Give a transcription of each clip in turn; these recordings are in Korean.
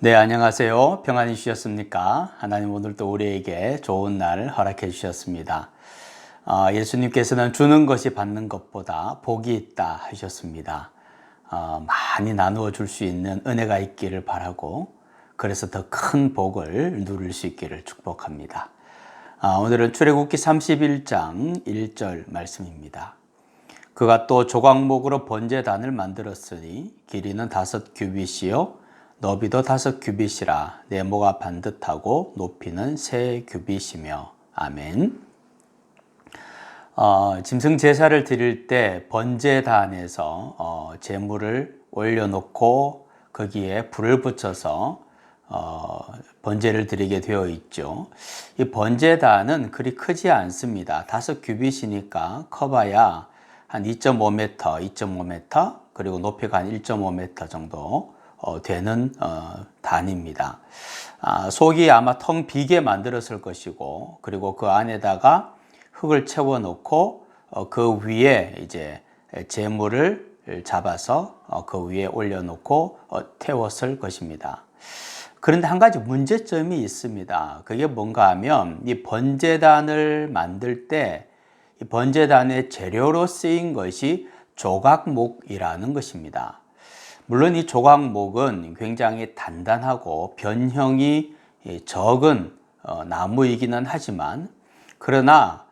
네, 안녕하세요. 평안히 주셨습니까? 하나님 오늘도 우리에게 좋은 날 허락해 주셨습니다. 예수님께서는 주는 것이 받는 것보다 복이 있다 하셨습니다. 많이 나누어 줄 수 있는 은혜가 있기를 바라고, 그래서 더 큰 복을 누릴 수 있기를 축복합니다. 오늘은 출애굽기 31장 1절 말씀입니다. 그가 또 조각목으로 번제단을 만들었으니 길이는 5규빗이요 너비도 5규빗이라 네모가 반듯하고 높이는 3규빗이며 아멘. 짐승 제사를 드릴 때 번제단에서 제물을 올려놓고 거기에 불을 붙여서 번제를 드리게 되어 있죠. 이 번제단은 그리 크지 않습니다. 5규빗이니까 커봐야 한 2.5m, 2.5m 그리고 높이가 한 1.5m 정도 되는 단입니다. 속이 아마 텅 비게 만들었을 것이고, 그리고 그 안에다가 흙을 채워 놓고 그 위에 이제 재물을 잡아서 그 위에 올려 놓고 태웠을 것입니다. 그런데 한 가지 문제점이 있습니다. 그게 뭔가 하면 이 번제단을 만들 때 이 번제단의 재료로 쓰인 것이 조각목이라는 것입니다. 물론 이 조각목은 굉장히 단단하고 변형이 적은 나무이기는 하지만, 그러나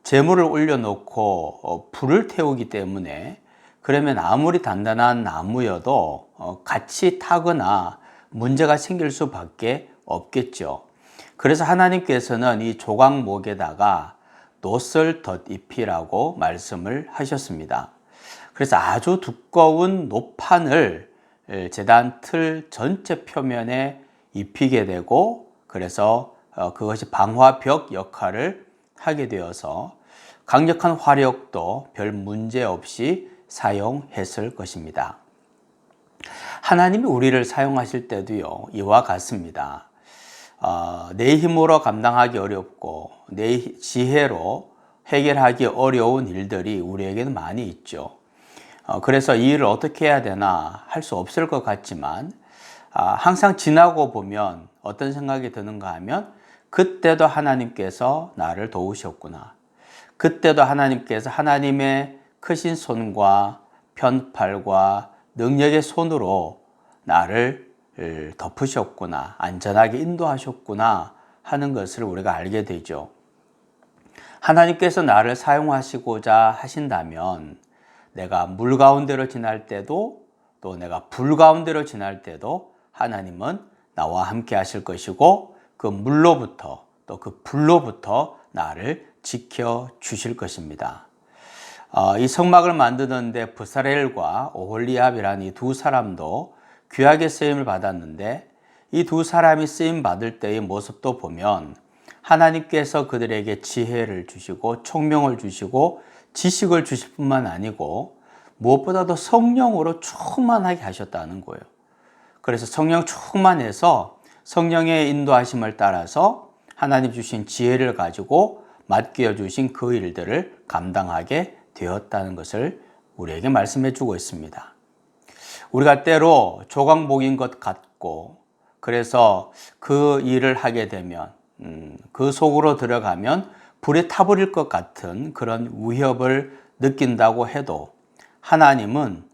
재물을 올려놓고 불을 태우기 때문에, 그러면 아무리 단단한 나무여도 같이 타거나 문제가 생길 수밖에 없겠죠. 그래서 하나님께서는 이 조각목에다가 놋을 덧입히라고 말씀을 하셨습니다. 그래서 아주 두꺼운 노판을 제단 틀 전체 표면에 입히게 되고, 그래서 그것이 방화벽 역할을 하게 되어서 강력한 화력도 별 문제 없이 사용했을 것입니다. 하나님이 우리를 사용하실 때도요, 이와 같습니다. 내 힘으로 감당하기 어렵고 내 지혜로 해결하기 어려운 일들이 우리에게는 많이 있죠. 그래서 이 일을 어떻게 해야 되나 할 수 없을 것 같지만, 항상 지나고 보면 어떤 생각이 드는가 하면, 그때도 하나님께서 나를 도우셨구나. 그때도 하나님께서 하나님의 크신 손과 편팔과 능력의 손으로 나를 덮으셨구나, 안전하게 인도하셨구나 하는 것을 우리가 알게 되죠. 하나님께서 나를 사용하시고자 하신다면 내가 물 가운데로 지날 때도, 또 내가 불 가운데로 지날 때도 하나님은 나와 함께 하실 것이고, 그 물로부터 또 그 불로부터 나를 지켜 주실 것입니다. 이 성막을 만드는데 브사렐과 오홀리압이라는 이 두 사람도 귀하게 쓰임을 받았는데, 이 두 사람이 쓰임 받을 때의 모습도 보면 하나님께서 그들에게 지혜를 주시고 총명을 주시고 지식을 주실 뿐만 아니고 무엇보다도 성령으로 충만하게 하셨다는 거예요. 그래서 성령 충만해서 성령의 인도하심을 따라서 하나님 주신 지혜를 가지고 맡겨 주신 그 일들을 감당하게 되었다는 것을 우리에게 말씀해 주고 있습니다. 우리가 때로 조각목인 것 같고, 그래서 그 일을 하게 되면 그 속으로 들어가면 불에 타버릴 것 같은 그런 위협을 느낀다고 해도, 하나님은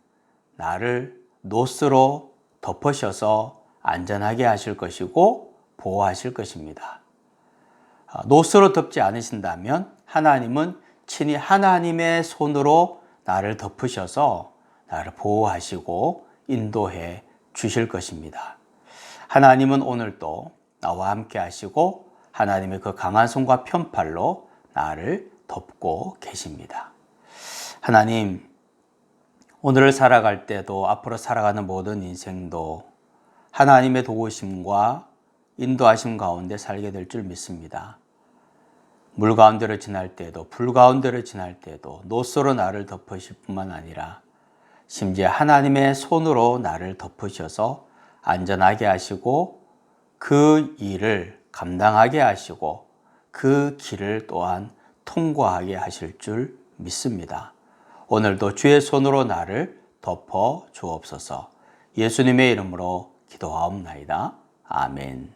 나를 놋으로 덮으셔서 안전하게 하실 것이고 보호하실 것입니다. 놋으로 덮지 않으신다면 하나님은 친히 하나님의 손으로 나를 덮으셔서 나를 보호하시고 인도해 주실 것입니다. 하나님은 오늘도 나와 함께 하시고 하나님의 그 강한 손과 편팔로 나를 덮고 계십니다. 하나님, 오늘을 살아갈 때도 앞으로 살아가는 모든 인생도 하나님의 도우심과 인도하심 가운데 살게 될 줄 믿습니다. 물 가운데로 지날 때도 불 가운데로 지날 때도 놋으로 나를 덮으실 뿐만 아니라 심지어 하나님의 손으로 나를 덮으셔서 안전하게 하시고 그 일을 감당하게 하시고 그 길을 또한 통과하게 하실 줄 믿습니다. 오늘도 주의 손으로 나를 덮어 주옵소서. 예수님의 이름으로 기도하옵나이다. 아멘.